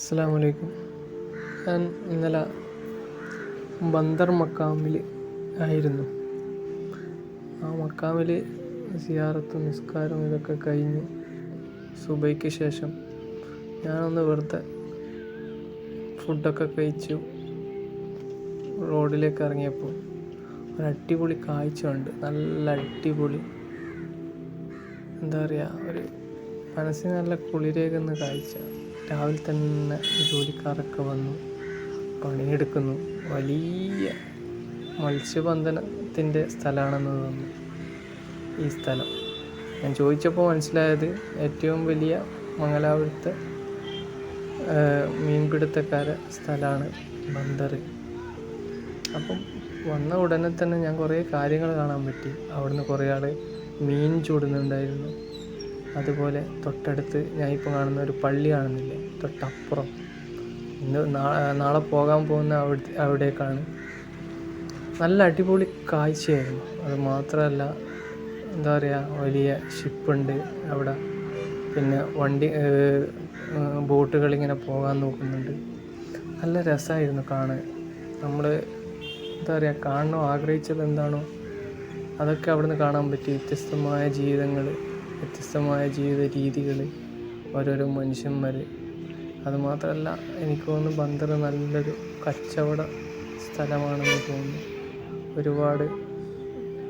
അസ്സലാമു അലൈക്കും. ഞാൻ ഇന്നലെ ബന്ദർ മക്കാമിൽ ആയിരുന്നു. ആ മക്കാമിൽ സിയാറത്തും നിസ്കാരവും ഇതൊക്കെ കഴിഞ്ഞ് സുബൈക്ക് ശേഷം ഞാനൊന്ന് വെറുതെ ഫുഡൊക്കെ കഴിച്ചു റോഡിലേക്ക് ഇറങ്ങിയപ്പോൾ ഒരു അടിപൊളി കാഴ്ച ഉണ്ട്. നല്ല അടിപൊളി, എന്താ പറയുക, ഒരു മനസ്സിന് നല്ല കുളിരേകുന്ന കാഴ്ച. രാവിലെ തന്നെ ജോലിക്കാരൊക്കെ വന്നു പണിയെടുക്കുന്നു. വലിയ മത്സ്യബന്ധനത്തിൻ്റെ സ്ഥലമാണെന്ന് തോന്നുന്നു ഈ സ്ഥലം. ഞാൻ ചോദിച്ചപ്പോൾ മനസ്സിലായത് ഏറ്റവും വലിയ മംഗലാപുരത്തെ മീൻപിടുത്തക്കാരെ സ്ഥലമാണ് ബന്ദർ. അപ്പം വന്ന ഉടനെ തന്നെ ഞാൻ കുറേ കാര്യങ്ങൾ കാണാൻ പറ്റി. അവിടുന്ന് കുറേ ആൾ മീൻ ചൂടുന്നുണ്ടായിരുന്നു. അതുപോലെ തൊട്ടടുത്ത് ഞാൻ ഇപ്പോൾ കാണുന്ന ഒരു പള്ളി കാണുന്നില്ലേ, തൊട്ടപ്പുറം നാളെ പോകാൻ പോകുന്ന അവിടേക്കാണ്. നല്ല അടിപൊളി കാഴ്ചയായിരുന്നു. അത് മാത്രമല്ല, എന്താ പറയുക, വലിയ ഷിപ്പുണ്ട് അവിടെ. പിന്നെ ബോട്ടുകളിങ്ങനെ പോകാൻ നോക്കുന്നുണ്ട്. നല്ല രസമായിരുന്നു കാണാൻ. നമ്മൾ എന്താ പറയുക, കാണണോ ആഗ്രഹിച്ചത് എന്താണോ അതൊക്കെ അവിടുന്ന് കാണാൻ പറ്റി. വ്യത്യസ്തമായ ജീവിതങ്ങൾ, വ്യത്യസ്തമായ ജീവിത രീതികൾ, ഓരോരോ മനുഷ്യന്മാർ. അതുമാത്രമല്ല, എനിക്ക് തോന്നുന്നു ബന്ദർ നല്ലൊരു കച്ചവട സ്ഥലമാണെന്ന് തോന്നുന്നു. ഒരുപാട്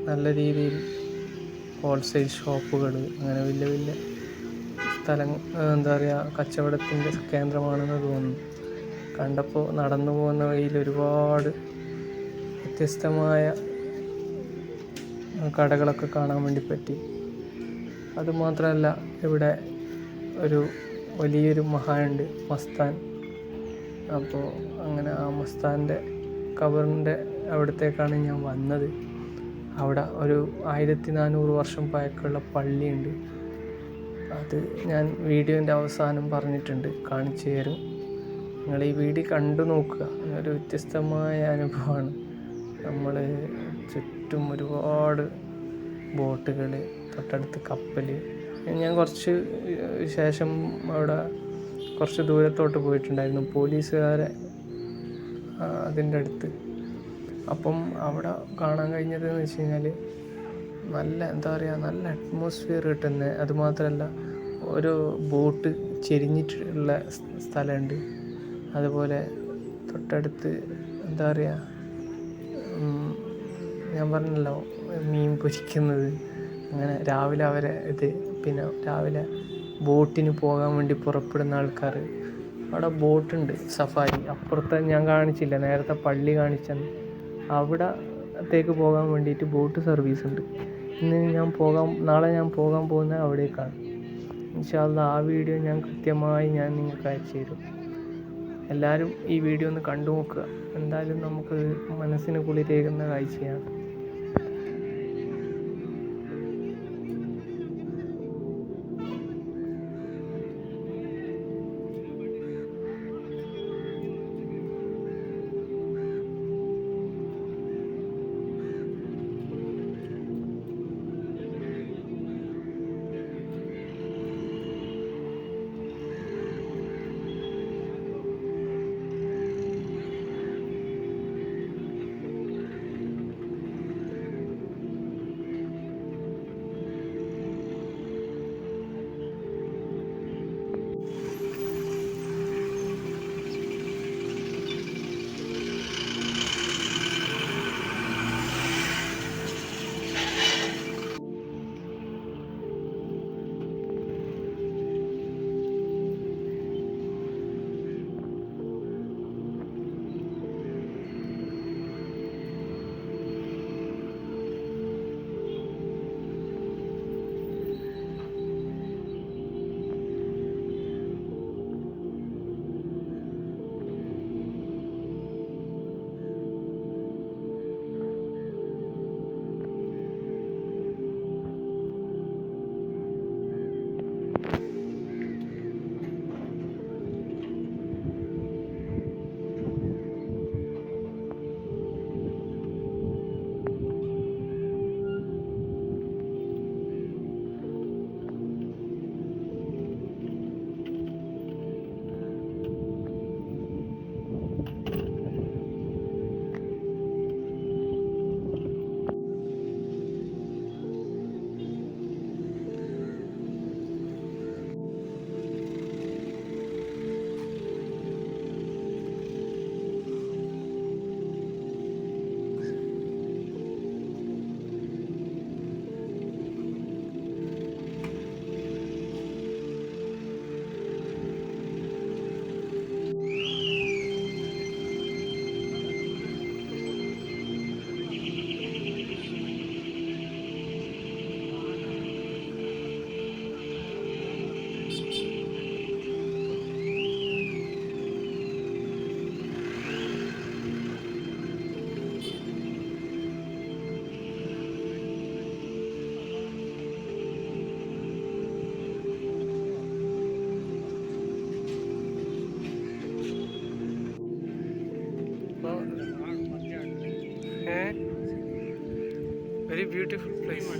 നല്ല രീതിയിൽ ഹോൾസെയിൽ ഷോപ്പുകൾ, അങ്ങനെ വലിയ വലിയ എന്താ പറയുക, കച്ചവടത്തിൻ്റെ കേന്ദ്രമാണെന്ന് തോന്നുന്നു. കണ്ടപ്പോൾ നടന്നു പോകുന്ന വഴിയിൽ ഒരുപാട് വ്യത്യസ്തമായ കടകളൊക്കെ കാണാൻ വേണ്ടി പറ്റി. അതുമാത്രമല്ല, ഇവിടെ ഒരു വലിയൊരു മഹാനുണ്ട്, മസ്താൻ. അപ്പോൾ അങ്ങനെ ആ മസ്താൻ്റെ ഖബറിൻ്റെ അവിടത്തേക്കാണ് ഞാൻ വന്നത്. അവിടെ ഒരു 1400 വർഷം പഴക്കമുള്ള പള്ളിയുണ്ട്. അത് ഞാൻ വീഡിയോൻ്റെ അവസാനം പറഞ്ഞിട്ടുണ്ട്, കാണിച്ചു തരും. നിങ്ങൾ ഈ വീഡിയോ കണ്ടു നോക്കുക. ഒരു വ്യത്യസ്തമായ അനുഭവമാണ്. നമ്മൾ ചുറ്റും ഒരുപാട് ബോട്ടുകൾ, തൊട്ടടുത്ത് കപ്പൽ. ഞാൻ കുറച്ച് ശേഷം അവിടെ കുറച്ച് ദൂരത്തോട്ട് പോയിട്ടുണ്ടായിരുന്നു, പോലീസുകാരെ അതിൻ്റെ അടുത്ത്. അപ്പം അവിടെ കാണാൻ കഴിഞ്ഞതെന്ന് വെച്ച് കഴിഞ്ഞാൽ നല്ല, എന്താ പറയുക, നല്ല അറ്റ്മോസ്ഫിയർ കിട്ടുന്ന. അതുമാത്രമല്ല, ഒരു ബോട്ട് ചെരിഞ്ഞിട്ടുള്ള സ്ഥലമുണ്ട്. അതുപോലെ തൊട്ടടുത്ത്, എന്താ പറയുക, ഞാൻ പറഞ്ഞല്ലോ മീൻ പൊരിക്കുന്നത്, അങ്ങനെ രാവിലെ അവരെ പിന്നെ രാവിലെ ബോട്ടിന് പോകാൻ വേണ്ടി പുറപ്പെടുന്ന ആൾക്കാർ. അവിടെ ബോട്ടുണ്ട്, സഫാരി. അപ്പുറത്തെ ഞാൻ കാണിച്ചില്ല, നേരത്തെ പള്ളി കാണിച്ചെന്ന്, അവിടത്തേക്ക് പോകാൻ വേണ്ടിയിട്ട് ബോട്ട് സർവീസ് ഉണ്ട്. നാളെ ഞാൻ പോകാൻ പോകുന്ന അവിടേക്കാണ്. ഇൻഷാ അല്ലാഹ് ആ വീഡിയോ കൃത്യമായി ഞാൻ നിങ്ങൾക്ക് അയച്ചു തരും. എല്ലാവരും ഈ വീഡിയോ ഒന്ന് കണ്ടു നോക്കുക. എന്തായാലും നമുക്ക് മനസ്സിന് കുളിരേകുന്ന കാഴ്ചയാണ്. Very beautiful place.